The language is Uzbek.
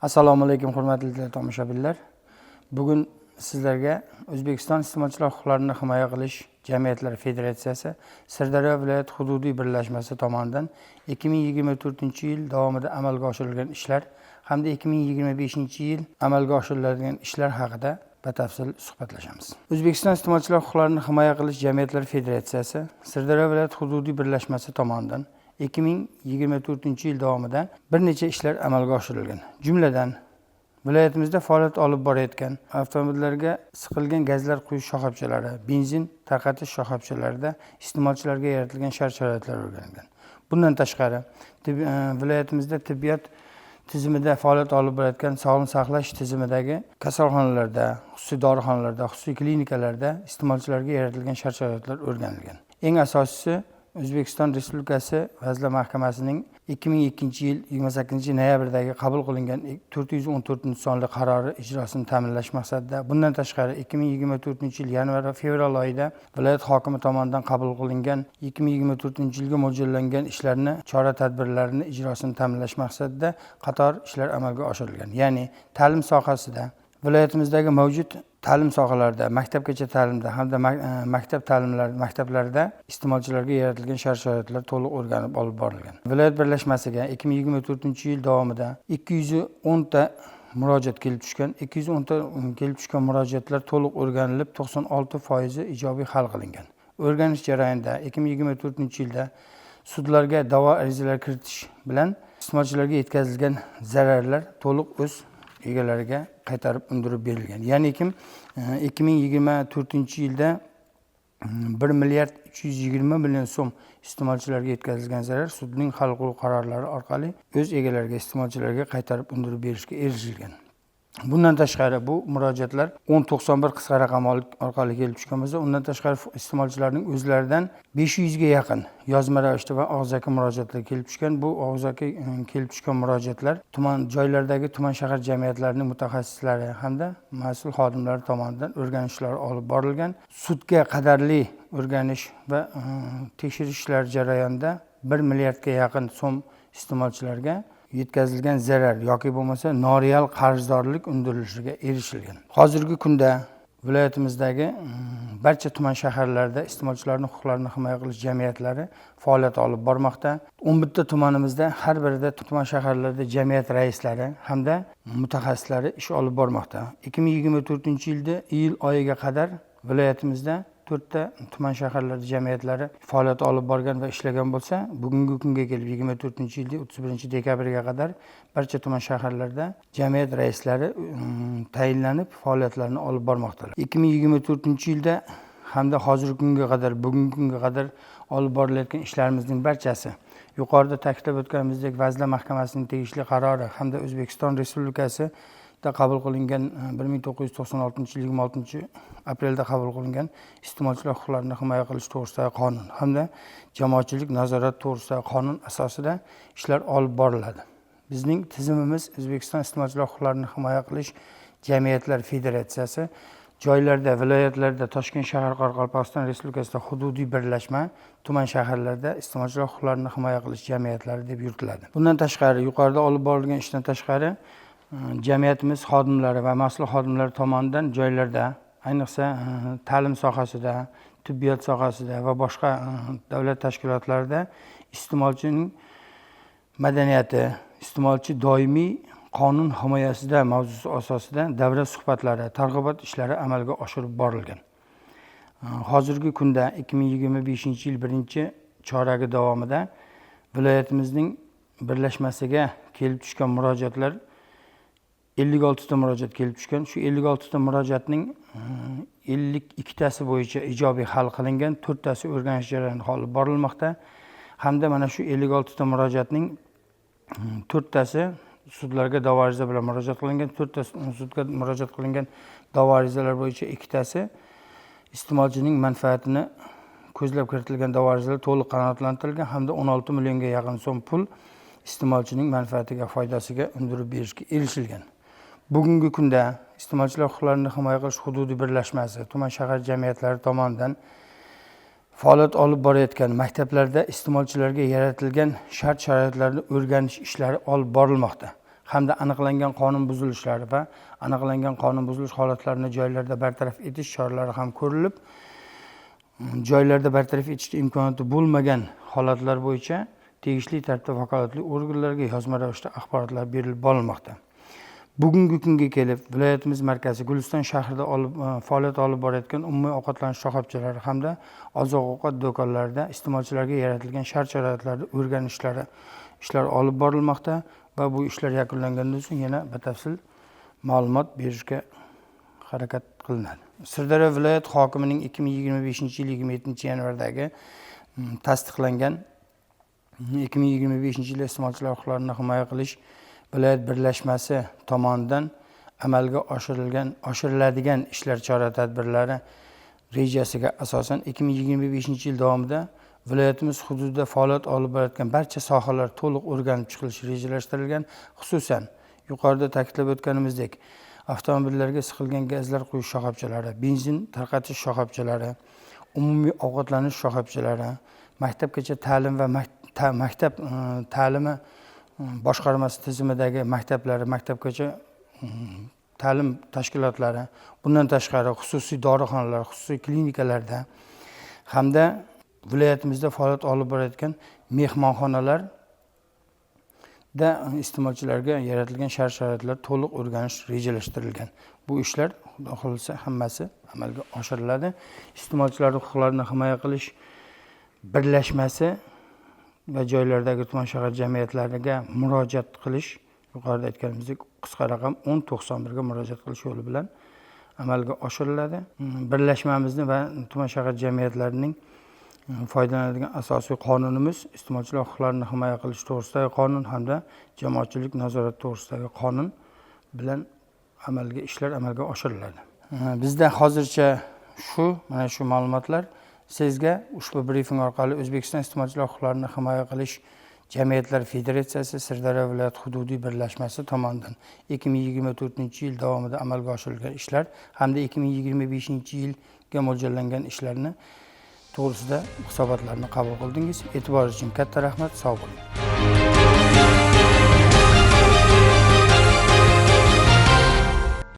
Assalomu alaykum hurmatli tomoshabinlar. Bugun sizlarga O'zbekiston iste'molchilar huquqlarini himoya qilish jamiyatlari federatsiyasi Sirdaryo viloyat hududiy birlashmasi tomonidan 2024-yil davomida amalga oshirilgan ishlar hamda 2025-yil amalga oshiriladigan ishlar haqida batafsil suhbatlashamiz. O'zbekiston iste'molchilar huquqlarini himoya qilish jamiyatlari federatsiyasi Sirdaryo viloyat hududiy birlashmasi tomonidan 2024-yil davomida bir necha ishlar amalga oshirilgan. Jumladan, viloyatimizda faoliyat olib borayotgan avtomobillarga siqilgan gazlar quyish shoxobchalari, benzin tarqatish shoxobchalarida iste'molchilarga yaratilgan shart-sharoitlar o'rganilgan. Bundan tashqari, viloyatimizda tibbiyot tizimida faoliyat olib borayotgan sog'liqni saqlash tizimidagi kasalxonalarda, xususiy dorixonalarda, xususiy klinikalarda iste'molchilarga yaratilgan shart-sharoitlar o'rganilgan. Eng asosiysi O'zbekiston Respublikasi Vazirlar Mahkamasining 2002-yil 28-noyabrdagi qabul qilingan 414-sonli qarori ijrosini ta'minlash maqsadida, bundan tashqari 2024-yil yanvar va fevral oyida viloyat hokimi tomonidan qabul qilingan 2024-yilga mo'ljallangan ishlarni, chora-tadbirlarni ijrosini ta'minlash maqsadida qator ishlar amalga oshirilgan. Ya'ni ta'lim sohasida viloyatimizdagi mavjud ta'lim sohalarida, maktabgacha ta'limda hamda maktablarda iste'molchilarga yaratilgan shart-sharoitlar to'liq o'rganib olib borilgan. Viloyat birlashmasiga 2024-yil davomida 210 ta murojaat kelib tushgan. 210 ta kelib tushgan murojaatlar to'liq o'rganilib, 96% ijobiy hal qilingan. O'rganish jarayonida 2024-yilda sudlarga da'vo arizalari kiritish bilan iste'molchilarga yetkazilgan zararlar to'liq o'z egalariga qaytarib undirib berilgan. Ya'ni 2024-yilda 1 milliard 320 million so'm iste'molchilarga yetkazilgan zarar sudning hal qiluvchi qarorlari orqali o'z egalariga, iste'molchilarga qaytarib undirib berishga erishilgan. Bundan tashqari bu murojaatlar 1091 qisqa raqam orqali kelib tushgan bo'lsa, undan tashqari iste'molchilarning o'zlaridan 500 ga yaqin yozma ravishda va og'zaki murojaatlar kelib tushgan. Bu og'zaki kelib tushgan murojaatlar tuman joylardagi tuman shahar jamiyatlarining mutaxassislari hamda mas'ul xodimlari tomonidan o'rganishlar olib borilgan. Sudga qadar o'rganish va tekshirishlar jarayonida 1 milliardga yaqin so'm iste'molchilarga yetkazilgan zarar yoki bo'lmasa noreal qarzdorlik undirilishiga erishilgan. Hozirgi kunda viloyatimizdagi barcha tuman shaharlarda iste'molchilarning huquqlarini himoya qilish jamiyatlari faoliyat olib bormoqda. 11 ta tumanimizda har birida tuman shaharlarda jamiyat raislari hamda mutaxassislari ish olib bormoqda. 2024-yilda iyul oyiga qadar viloyatimizda 4 ta tuman shaharlarda jamiyatlari faoliyat olib borgan va ishlagan bo'lsa, bugungi kunga kelib 24-yilda 31-dekabrga qadar barcha tuman shaharlarda jamiyat raislari tayinlanib faoliyatlarni olib bormoqdalar. 2024-yilda hamda hozirgi kunga qadar, bugungi kunga qadar olib borilayotgan ishlarimizning barchasi yuqorida ta'kidlab o'tganimizdek Vazirlar Mahkamasining tegishli qarori hamda O'zbekiston Respublikasi qabul qilingan 1996-yil 26-aprelda qabul qilingan iste'molchilar huquqlarini himoya qilish to'g'risidagi qonun hamda jamoatchilik nazorat to'g'risidagi qonun asosida ishlar olib boriladi. Bizning tizimimiz O'zbekiston iste'molchilar huquqlarini himoya qilish jamiyatlar federatsiyasi joylarda, viloyatlarda, Toshkent shahar Qoraqalpog'iston Respublikasida hududiy birlashma, tuman shaharlarda iste'molchilar huquqlarini himoya qilish jamiyatlari deb yuritiladi. Bundan tashqari, yuqorida olib borilgan ishdan tashqari jamiyatimiz xodimlari va mas'ul xodimlar tomonidan joylarda, ayniqsa ta'lim sohasida, tibbiyot sohasida va boshqa davlat tashkilotlarida iste'molchining madaniyati, iste'molchi doimiy qonun himoyasida mavzusi asosida davra suhbatlari, targ'ibot ishlari amalga oshirib borilgan. Hozirgi kunda 2025-yil 1-choragi davomida viloyatimizning birlashmasiga kelib tushgan murojaatlar 56 ta murojaat kelib tushgan. Shu 56 ta murojaatning 52 tasi bo'yicha ijobiy hal qilingan, 4 tasi o'rganish jarayonida olib borilmoqda. Hamda mana shu 56 ta murojaatning 4 tasi sudlarga da'vo ariza bilan murojaat qilingan, 4 ta sudga murojaat qilingan da'vo arizalar bo'yicha 2 tasi iste'molchining manfaatini ko'zlab kiritilgan da'vo arizalar to'liq qanoatlantirilgan hamda 16 millionga yaqin so'm pul iste'molchining manfaatiga, foydasiga undirib berishga erishilgan. Bugungi kunda iste'molchilar huquqlarini himoya qilish hududiy birlashmasi tuman shahar jamiyatlari tomonidan faoliyat olib borayotgan maktablarda iste'molchilarga yaratilgan shart-sharoitlarni o'rganish ishlari olib borilmoqda. hamda aniqlangan qonun buzilishlari va aniqlangan qonun buzilish holatlarini joylarda bartaraf etish choralari ham ko'rilib, joylarda bartaraf etishga imkoniyati bo'lmagan holatlar bo'yicha tegishli tartibda vakolatli organlarga yozma ravishda axborotlar berilib borilmoqda. Bugungi kunga kelib, viloyatimiz markazi Guliston shahrida faoliyat olib borayotgan umumiy ovqatlanish shoxobchalari hamda oziq-ovqat do'konlarida iste'molchilarga yaratilgan shart-sharoitlarda ishlar olib borilmoqda va bu ishlar yakunlangandan so'ng yana batafsil ma'lumot berishga harakat qilinadi. Sirdaryo viloyat hokimining 2025-yil 27-yanvardagi tasdiqlangan 2025-yil iste'molchilar huquqlarini himoya qilish viloyat birlashmasi tomonidan amalga oshiriladigan ishlar chora-tadbirlari rejasiga asosan 2025-yil davomida viloyatimiz hududida faoliyat olib borayotgan barcha sohalar to'liq o'rganib chiqilishi rejalashtirilgan. Xususan, yuqorida ta'kidlab o'tganimizdek, avtomobillarga siqilgan gazlar quyish shoxobchalari, benzin tarqatish shoxobchalari, umumiy ovqatlanish shoxobchalari, maktabgacha ta'lim va maktab ta'limi boshqarmasi tizimidagi maktablari, maktabgacha ta'lim tashkilotlari, bundan tashqari xususiy dorixonalar, xususiy klinikalarda hamda viloyatimizda faoliyat olib borayotgan mehmonxonalarda iste'molchilarga yaratilgan shart-sharoitlar to'liq o'rganish rejalashtirilgan. Bu ishlar xudo xohlasa hammasi amalga oshiriladi. Iste'molchilar huquqlarini himoya qilish birlashmasi va joylardagi tuman shahar jamiyatlariga murojaat qilish, yuqorida aytganimizdek qisqa raqam 1091 ga murojaat qilish yo'li bilan amalga oshiriladi. Birlashmamizni va tuman shahar jamiyatlarining foydalanadigan asosiy qonunimiz iste'molchilar huquqlarini himoya qilish to'g'risidagi qonun hamda jamoatchilik nazorati to'g'risidagi qonun bilan ishlar amalga oshiriladi. Bizda hozircha mana shu ma'lumotlar. Sizga ushbu brifing orqali O'zbekiston iste'molchilar huquqlarini himoya qilish jamiyatlar federatsiyasi Sirdaryo viloyat hududiy birlashmasi tomonidan 2024-yil davomida amalga oshirilgan ishlar hamda 2025-yilga mo'ljallangan ishlarni to'g'risida hisobotlarni qabul qildingiz. E'tiboringiz uchun katta rahmat. Sog' bo'ling.